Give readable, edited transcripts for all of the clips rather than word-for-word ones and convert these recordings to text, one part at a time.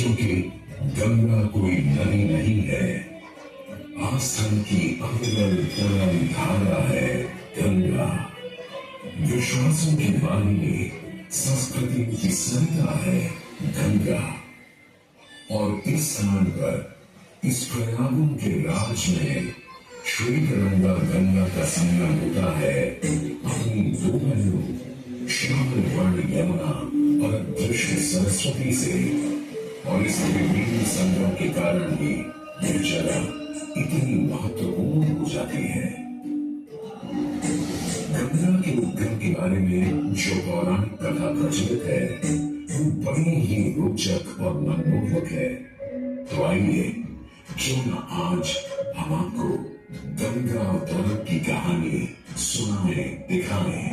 क्योंकि गंगा कोई नदी नहीं है, आस्था की अविरल तरल धारा है गंगा। विश्वासों की वाहिनी, संस्कृति की सरिता है गंगा। और इस स्थान पर, इस प्रयागों के राज में श्वेत रंगा गंगा का संगम होता है अपनी दो बहनों श्यामल वर्ण यमुना और अदृश्य सरस्वती से। और इस विभिन्न संगम के कारण ही यह जगह इतनी महत्वपूर्ण हो जाती है। गंगा के उद्गम के बारे में जो पौराणिक कथा प्रचलित है वो बड़ी ही रोचक और मनमोहक है। तो आइए क्यों न आज हम आपको गंगा उद्गम की कहानी सुनाए दिखाएं।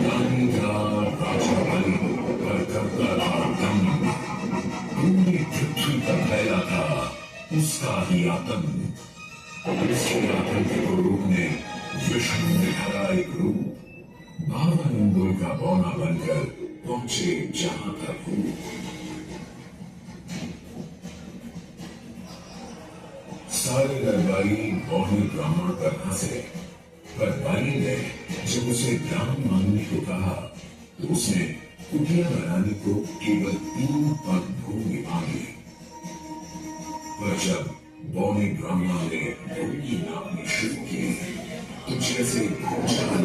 रानी का राजा बलि पर करता था दम, पूरी पृथ्वी पर फैला था उसका ही आतंक। उसके आतंक को रोकने विष्णु ने धरा एक रूप, 12 अंगुल का बौना बनकर पहुंचे जहां तक हो। सारे दरबारी बौने ब्राह्मण पर हंसे, पर बलि ने जब उसे दान मांगने को कहा तो उसने कुटिया बनाने को केवल 3 पग भूमि मांगी। पर जब बौने ब्राह्मण ने भूमि नापनी शुरू की तो जैसे भूचाल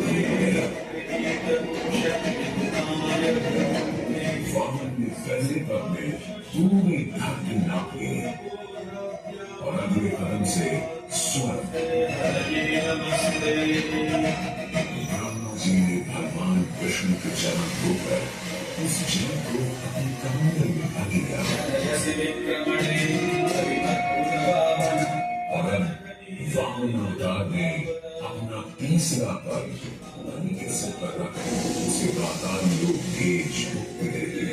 वाहन ने पहले पग में पूरी धरती नापी और अगले कदम से स्वर। ब्रह्मा जी ने भगवान विष्णु के चरण धोकर उस जल को अपने कमंडल में भर दिया। और अब वामन अवतार ने अपना तीसरा पग बलि के सिर पर रख उसे पाताल लोक भेज मुक्ति दे दी।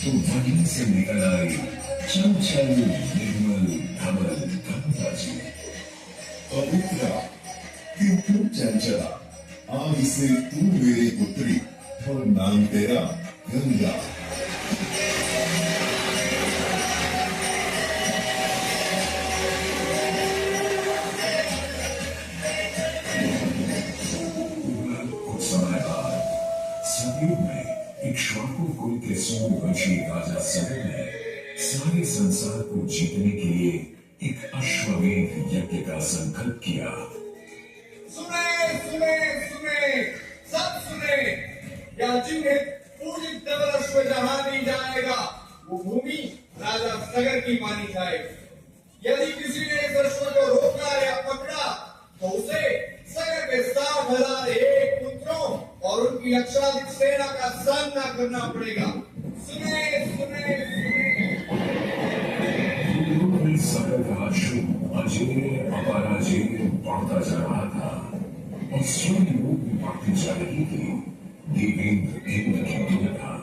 तो वहीं से निकल आई चंचल निर्मल धवल गंगा जी। पवित्रा क्यों चंचला, आज से तू मेरी पुत्री और नाम तेरा गंगा। कुछ समय बाद सतयुग में इक्ष्वाकु कुल के सूर्यवंशी राजा सगर ने सारे संसार को जीतने के लिए एक अश्वमेध यज्ञ का संकल्प किया। सुने सुने सुने सब सुने, या जिन्हें पूजित धवल अश्व जहां नहीं जाएगा वो भूमि राजा सगर की मानी जाएगी। यदि किसी ने इस अश्व को रोका या पकड़ा तो उसे सगर के 60,001 पुत्रों और उनकी लक्षाधिक सेना का सामना करना पड़ेगा। सुने सुने सुने। सगर का अश्व अजेय अपराजेय बढ़ता जा रहा था और स्वर्ण रूप में बढ़ती जा रही थी। देवेंद्र इंद्र की दुर्गा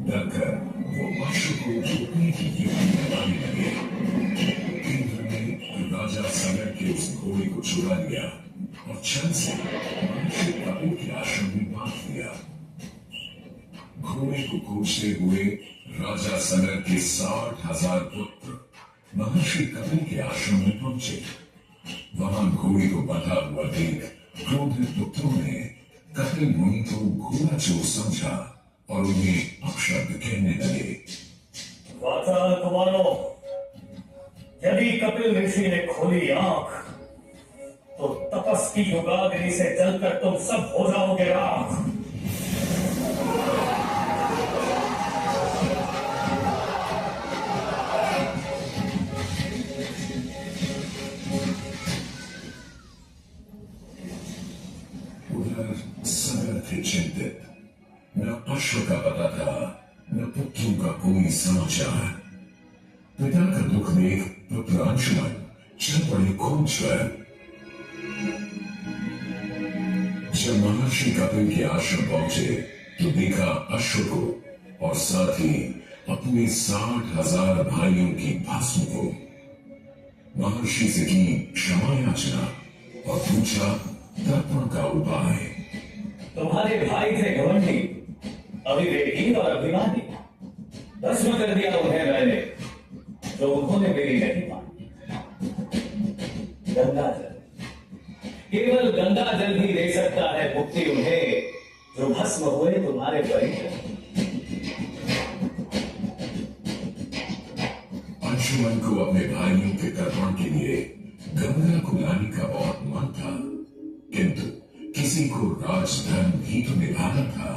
डरकर वो अश्व को रोकने की युक्ति बनाने लगे। इंद्र ने राजा सगर के उस घोड़े को चुरा लिया और छल से महर्षि कपिल के आश्रम में बांध दिया। घोड़े को खोजते हुए राजा सगर के 60,000 पुत्र महर्षि कपिल के आश्रम में पहुंचे। वहां घोड़े को बंधा हुआ देख क्रोधित पुत्रों ने कपिल मुनि को घोड़ा चोर समझा और उन्हें अपशब्द कहने लगे। वाचाल कुमारों, यदि कपिल ऋषि ने खोली आंख तो तपस की युगाग्नि से जलकर तुम सब हो जाओगे राख। उधर सगर थे चिंतित, न अश्व का पता था न पुत्रों का कोई समाचार। पिता का दुख देख पुत्र अंशुमन चल पड़े खोज पर। जब महर्षि कपिल के आश्रम पहुंचे तो देखा अश्व को और साथ ही अपने 60,000 भाइयों की भस्म को। महर्षि से की क्षमा याचना और पूछा तर्पण का उपाय। तुम्हारे भाई थे घमंडी, अविवेकी और अभिमानी। भस्म कर दिया उन्हें मैंने, जो उन्होंने मेरी नहीं मानी। गंगा जल, केवल गंगा जल ही दे सकता है मुक्ति उन्हें, जो भस्म हुए तुम्हारे परिजन। अंशुमन को अपने भाइयों के तर्पण के लिए गंगा को लाने का बहुत मन था, किंतु किसी को राजधर्म भी तो निभाना था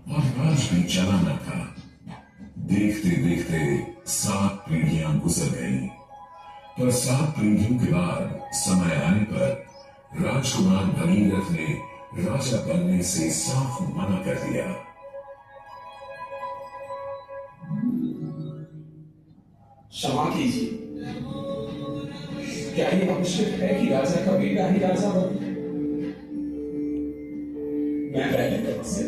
और राज भी चलाना था। देखते देखते 7 पीढ़ियां गुजर गईं, पर 7 पीढ़ियों के बाद समय आने पर राजकुमार भगीरथ ने राजा बनने से साफ मना कर दिया। क्षमा कीजिए, क्या ये आवश्यक है कि राजा का बेटा ही राजा बने? मैं पहले तपस्या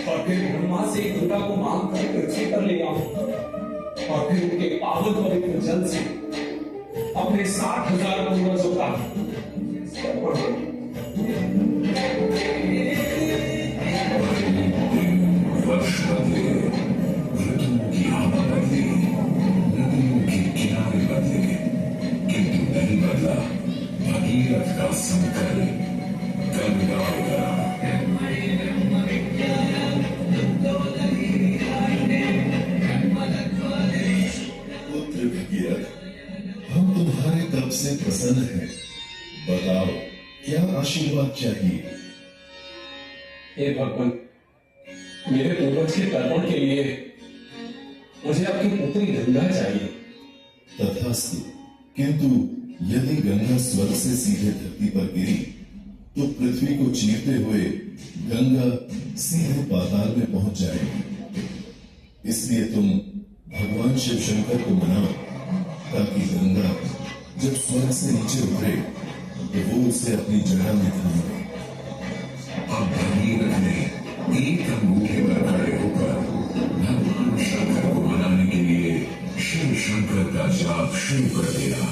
और फिर ब्रह्मा से दुर्गा को मांग कर पृथ्वी पर ले आऊं और फिर उनके पावन पवित्र जल से अपने 60,000 पूर्वजों का तर्पण करूं। वर्ष बदले, ऋतुओं की हवा बदली, नदियों के किनारे बदले, किंतु नहीं बदला भगीरथ का संकल्प। गंगा पुत्र भगीरथ, हम तुम्हारे तप से प्रसन्न हैं। बताओ क्या आशीर्वाद चाहिए? हे भगवान, मेरे पूर्वज के तर्पण के लिए मुझे आपकी पुत्री गंगा चाहिए। तथास्तु, किंतु यदि गंगा स्वर्ग से सीधे धरती पर गिरी तो पृथ्वी को चीरते हुए गंगा सीधे पाताल में पहुंच जाएगी। इसलिए तुम भगवान शिव शंकर को मनाओ, ताकि गंगा जब स्वर्ग से नीचे उतरे तो वो उसे अपनी जड़ा में थाम ले। अब भगीरथ ने एक अंगूठे पर खड़े होकर भगवान शंकर को मनाने के लिए शिव शंकर का जाप शुरू कर दिया।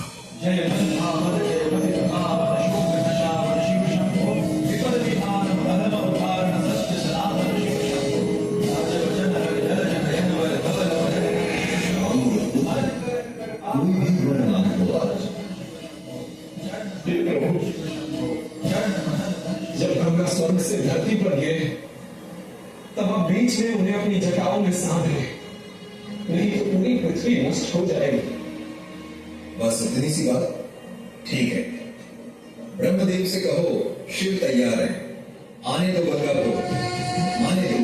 जब गंगा स्वर्ग से धरती पर गिरे तब आप बीच में उन्हें अपनी जटाओं में सांध ले, नहीं तो पूरी पृथ्वी नष्ट हो जाएगी। बस इतनी सी बात? ठीक है, ब्रह्मदेव से कहो शिव तैयार है, आने दो गंगा को, आने दो।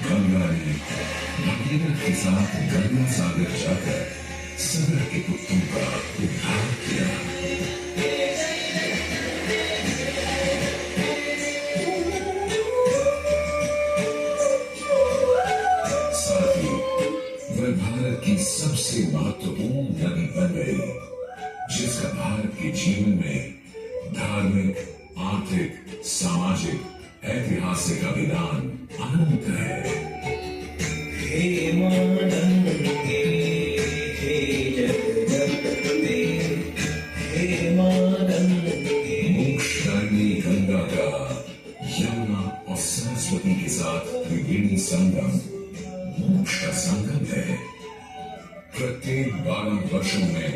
गंगा ने भगीरथ के साथ गंगा सागर जाकर सगर के पुत्रों का उद्धार किया। साथ ही वह भारत की सबसे महत्वपूर्ण नदी बन गई, जिसका भारत के जीवन में धार्मिक, आर्थिक, सामाजिक, ऐतिहासिक अभिदान अनंत है। हे मानंदे, हे जगदम्बे, हे मानंदे। मोक्षदायिनी गंगा का यमुना और सरस्वती के साथ त्रिवेणी संगम मोक्ष का संगम है। प्रत्येक 12 वर्षों में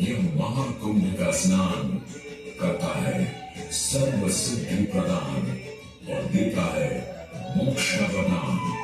यह महाकुंभ का स्नान करता है सर्व सिद्धि प्रदान और देता है मोक्ष का वरदान